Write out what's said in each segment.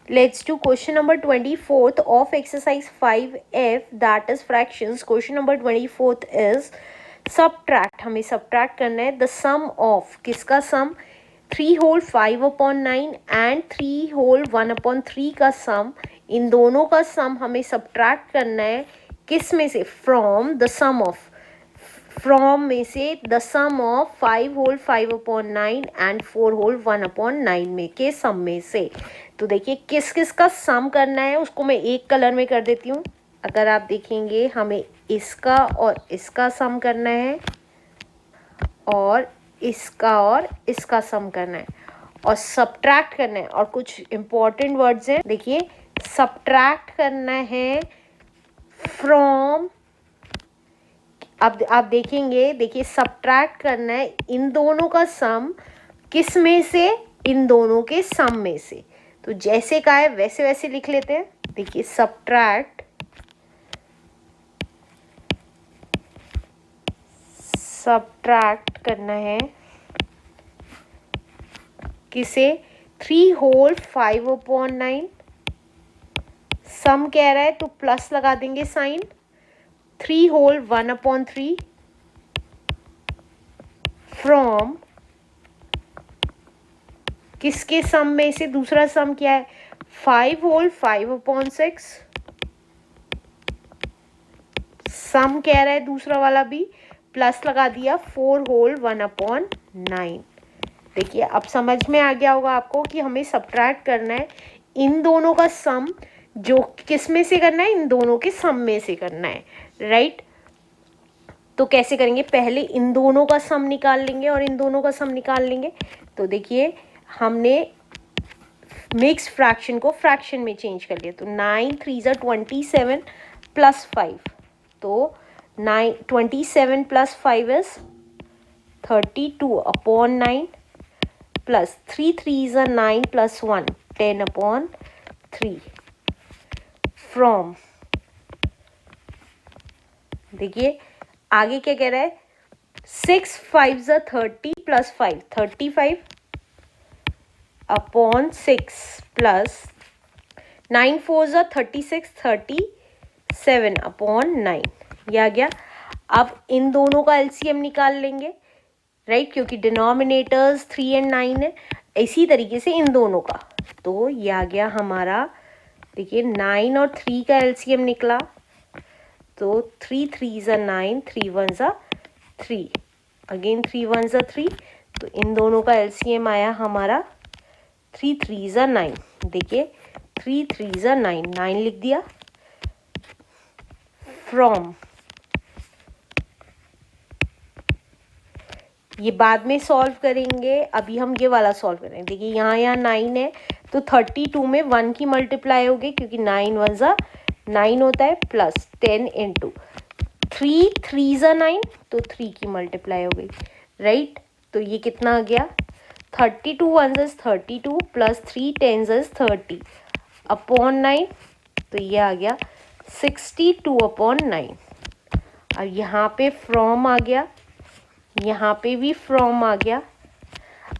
Let's do question number 24th of exercise 5F, that is fractions. Question number 24th is subtract. हमें subtract करना है the sum of, किसका sum, 3 whole 5/9 and 3 whole 1/3 का sum. इन दोनों का sum हमें subtract करना है किस में से, from the sum of, from में से the sum of 5 whole 5/9 and 4 whole 1/9 में के sum में से. तो देखिए किस किस का सम करना है उसको मैं एक कलर में कर देती हूँ. अगर आप देखेंगे हमें इसका और इसका सम करना है और इसका सम करना है और सब्ट्रैक्ट करना है. और कुछ इंपॉर्टेंट वर्ड्स हैं, देखिए सब्ट्रैक्ट करना है फ्रॉम. अब आप देखेंगे, देखिए सब्ट्रैक्ट करना है इन दोनों का सम किस में से, इन दोनों के सम में से. तो जैसे कहा है वैसे वैसे लिख लेते हैं. देखिए सब्ट्रैक्ट करना है किसे, 3 whole 5/9. सम कह रहा है तो प्लस लगा देंगे साइन. 3 whole 1/3 फ्रॉम किसके सम में से, दूसरा सम क्या है, 5 whole 5/6. सम कह रहा है दूसरा वाला भी, प्लस लगा दिया 4 whole 1/9. देखिए अब समझ में आ गया होगा आपको कि हमें सब्ट्रैक्ट करना है इन दोनों का सम, जो किस में से करना है, इन दोनों के सम में से करना है, राइट. तो कैसे करेंगे, पहले इन दोनों का सम निकाल लेंगे और इन दोनों का सम निकाल लेंगे. तो देखिए हमने मिक्स फ्रैक्शन को फ्रैक्शन में चेंज कर लिया. तो 9 3 27 प्लस 5. तो 27 plus 5 is 32/9 plus 3 3 9 plus 1 10/3 from. देखिए आगे क्या कह रहा है, 6 5 30 प्लस 5 35/6 प्लस 9 4 36 37/9. ये आ गया. अब इन दोनों का एलसीएम निकाल लेंगे, राइट, क्योंकि डिनोमिनेटर्स 3 और 9 है. इसी तरीके से इन दोनों का, तो ये आ गया हमारा, देखिए 9 और 3 का एलसीएम निकला. तो 3 3 9 3 1 3, अगेन 3 1 3. तो इन दोनों का एलसीएम आया हमारा 3 3 9. देखिए 3 3 9 9 लिख दिया. फ्रॉम, ये बाद में सॉल्व करेंगे, अभी हम ये वाला सॉल्व करेंगे. देखिए यहाँ 9 है तो 32 में 1 की मल्टीप्लाई होगी, क्योंकि 9 1 9 होता है, प्लस 10 इंटू 3 3 9, तो 3 की मल्टीप्लाई हो गई, राइट. तो ये कितना आ गया, 32 1 32 प्लस 3 10 30/9. तो ये आ गया 62/9. अब यहाँ पे फ्रॉम आ गया, यहाँ पे भी फ्रॉम आ गया.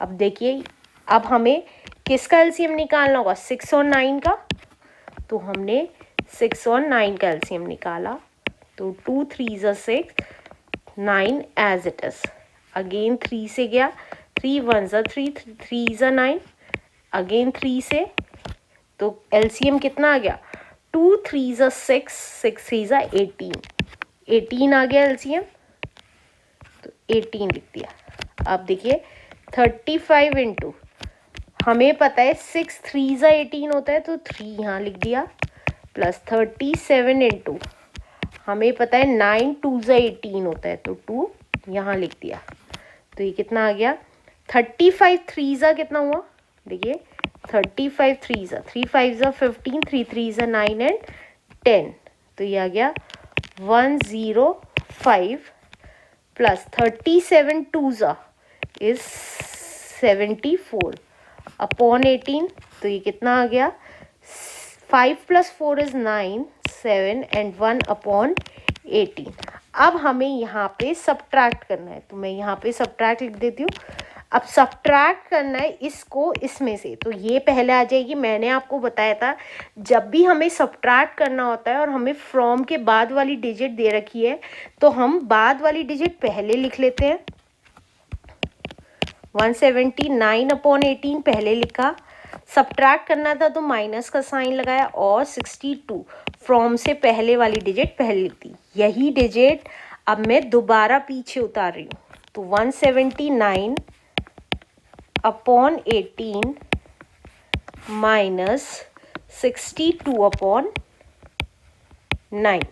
अब देखिए अब हमें किसका एलसीएम निकालना होगा, 6 और 9 का. तो हमने 6 और 9 का एलसीएम निकाला. तो 2 3 6 9 एज इट इज. अगेन 3 से गया, 3 1 3 3 9, अगेन 3 से. तो एलसीएम कितना आ गया, 2 3 6 6 3 18 18 आ गया एलसीएम. तो 18 लिख दिया. अब देखिए 35 इंटू, हमें पता है 6 3 18 होता है, तो 3 यहाँ लिख दिया, प्लस 37 इंटू, हमें पता है 9 2 18 होता है, तो 2 यहाँ लिख दिया. तो ये कितना आ गया, 35 3 कितना हुआ, देखिए 35 3 3 5 15 3 3 9 एंड 10. तो ये आ गया 105 प्लस 37 2 इज 74/18. तो ये कितना आ गया, 5 + 4 इज 9 7 एंड 1/18. अब हमें यहाँ पे सब्ट्रैक्ट करना है, तो मैं यहाँ पे सब्ट्रैक्ट लिख देती हूँ. अब सब्ट्रैक्ट करना है इसको इसमें से, तो ये पहले आ जाएगी। मैंने आपको बताया था जब भी हमें सब्ट्रैक्ट करना होता है और हमें फ्रॉम के बाद वाली डिजिट दे रखी है तो हम बाद वाली डिजिट पहले लिख लेते हैं। 179/18 पहले लिखा, सब्ट्रैक्ट करना था तो माइनस का साइन लगाया और 62 फ्रॉम से पहले वाली डिजिट पहले लिख दी। यही डिजिट अब मैं दोबारा पीछे उतार रही हूँ, तो 179/18 माइनस 62/9,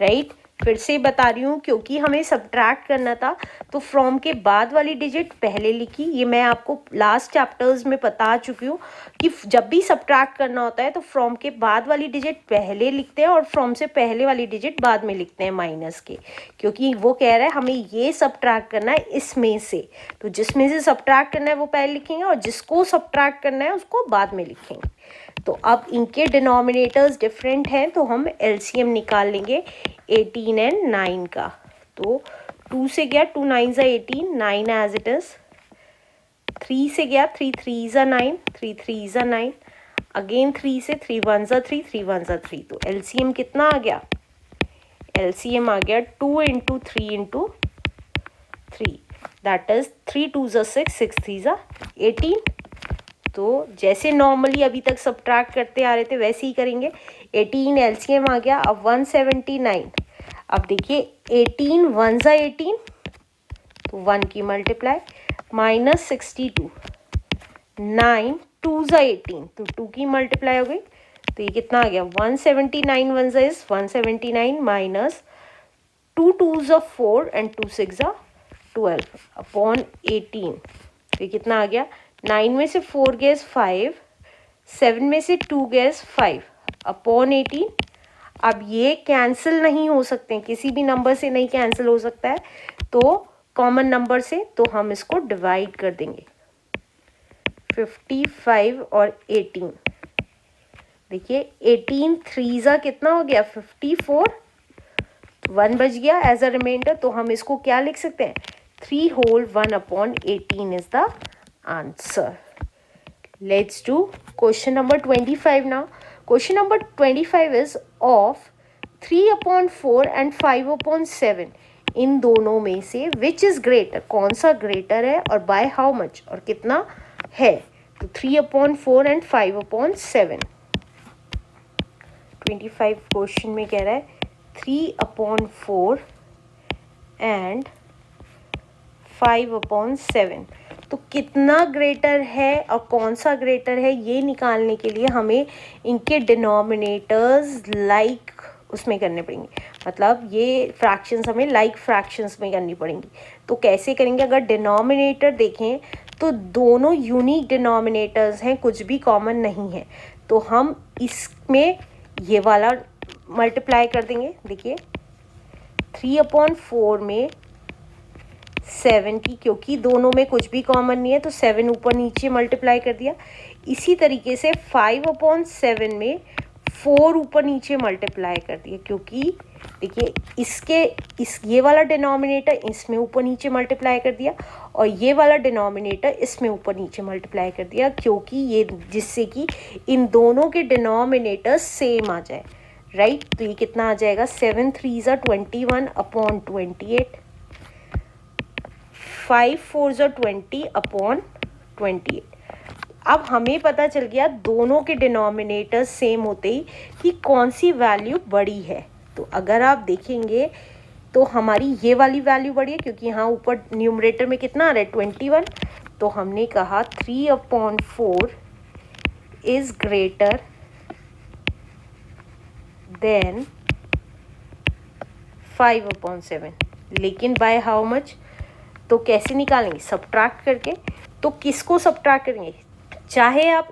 राइट। फिर से बता रही हूँ क्योंकि हमें सब्ट्रैक्ट करना था तो फ्रॉम के बाद वाली डिजिट पहले लिखी। ये मैं आपको लास्ट चैप्टर्स में बता चुकी हूँ कि जब भी सब्ट्रैक्ट करना होता है तो फ्रॉम के बाद वाली डिजिट पहले लिखते हैं और फ्रॉम से पहले वाली डिजिट बाद में लिखते हैं माइनस के, क्योंकि वो कह रहा है हमें ये सब्ट्रैक्ट करना है इसमें से, तो जिसमें से सब्ट्रैक्ट करना है वो पहले लिखेंगे और जिसको सब्ट्रैक्ट करना है उसको बाद में लिखेंगे। तो अब इनके डिनोमिनेटर्स डिफरेंट हैं तो हम एलसीएम निकाल लेंगे 18 एंड 9 का। तो 2 से गया 2 9 ज़ा 18, 9 एज इट इज़। 3 से गया 3 3 ज़ा 9, 3 3 ज़ा 9। अगेन 3 से 3 1 ज़ा 3, 3 1 ज़ा 3। तो एलसीएम कितना आ गया? एलसीएम आ गया 2 × 3 × 3, दैट इज़ 3 2 ज़ा 6, 6 3 ज़ा 18। तो जैसे नॉर्मली अभी तक सब्ट्रैक्ट करते आ रहे थे वैसे ही करेंगे। 18 एलसीएम आ गया। अब 179, अब देखिए 18 1 ज़ा 18 तो 1 की मल्टीप्लाई, माइनस 62, 9 2 ज़ा 18 तो 2 की मल्टीप्लाई हो गई। तो ये कितना आ गया? 179 1 ज़ा इज 179 माइनस 2 2 ज़ा 4 एंड 2 6 ज़ा 12/18। तो ये कितना आ गया? 9 में से 4 गया 5, 7 में से 2 गया 5/18। अब ये कैंसिल नहीं हो सकते हैं, किसी भी नंबर से नहीं कैंसिल हो सकता है, तो कॉमन नंबर से तो हम इसको डिवाइड कर देंगे। 55 और 18, देखिए 18 3 ज़ा कितना हो गया? 54, 1 बच गया एज अ रिमाइंडर। तो हम इसको क्या लिख सकते हैं? 3 whole 1/18 is the answer. Let's do question number 25 now. Question number 25 is of 3/4 and 5/7 इन दोनों में से which is greater, कौन सा greater है और by how much, और कितना है? तो 3/4 and 5/7। 25 क्वेश्चन में कह रहा है 3/4 and 5/7 तो कितना ग्रेटर है और कौन सा ग्रेटर है ये निकालने के लिए हमें इनके डिनोमिनेटर्स लाइक उसमें करने पड़ेंगे, मतलब ये फ्रैक्शंस हमें लाइक फ्रैक्शंस में करनी पड़ेंगी। तो कैसे करेंगे? अगर डिनोमिनेटर देखें तो दोनों यूनिक डिनोमिनेटर्स हैं, कुछ भी कॉमन नहीं है, तो हम इसमें ये वाला मल्टीप्लाई कर देंगे। देखिए 3/4 में 7 की, क्योंकि दोनों में कुछ भी कॉमन नहीं है तो 7 ऊपर नीचे मल्टीप्लाई कर दिया। इसी तरीके से 5/7 में 4 ऊपर नीचे मल्टीप्लाई कर दिया, क्योंकि देखिए ये वाला डिनोमिनेटर इसमें ऊपर नीचे मल्टीप्लाई कर दिया और ये वाला डिनोमिनेटर इसमें ऊपर नीचे मल्टीप्लाई कर दिया, क्योंकि ये जिससे कि इन दोनों के डिनोमिनेटर सेम आ जाए, राइट। तो ये कितना आ जाएगा? 7 3 ज़ा 21/28, 5 4 ज़ा 20/28। अब हमें पता चल गया दोनों के डिनोमिनेटर सेम होते ही कि कौन सी वैल्यू बड़ी है। तो अगर आप देखेंगे तो हमारी ये वाली वैल्यू बड़ी है, क्योंकि यहाँ ऊपर न्यूमरेटर में कितना आ रहा है? 21। तो हमने कहा 3/4 इज ग्रेटर देन 5/7, लेकिन बाय हाउ मच? तो कैसे निकालेंगे? सब्ट्रैक्ट करके। तो किसको सब्ट्रैक्ट करेंगे? चाहे आप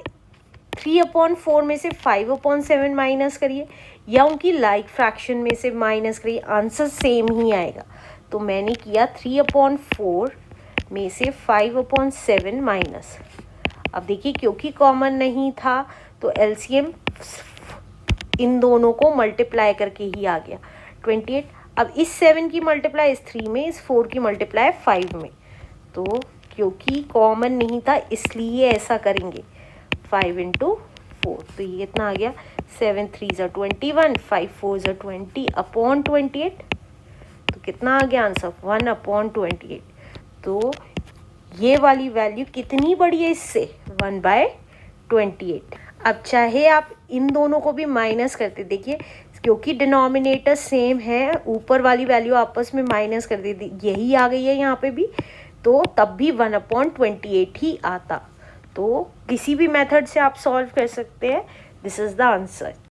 3/4 में से 5/7 माइनस करिए या उनकी लाइक फ्रैक्शन में से माइनस करिए, आंसर सेम ही आएगा। तो मैंने किया 3/4 में से 5/7 माइनस। अब देखिए क्योंकि कॉमन नहीं था तो एलसीएम इन दोनों को मल्टीप्लाई करके ही आ गया 28। अब इस 7 की मल्टीप्लाई इस 3 में, इस 4 की मल्टीप्लाई 5 में, तो क्योंकि कॉमन नहीं था इसलिए ऐसा करेंगे। 5 इंटू 4 तो ये कितना आ गया 7 3 ज़ा 21, 5 4 ज़ा 20 अपॉन 28 तो कितना आ गया आंसर 1 अपॉन 28। तो ये वाली वैल्यू कितनी बड़ी है इससे 1/28। अब चाहे आप इन दोनों को भी माइनस करते देखिए क्योंकि डिनोमिनेटर सेम है ऊपर वाली वैल्यू आपस में माइनस कर दी यही आ गई है यहाँ पे भी तो तब भी 1/28 ही आता। तो किसी भी मेथड से आप सॉल्व कर सकते हैं। This is the answer.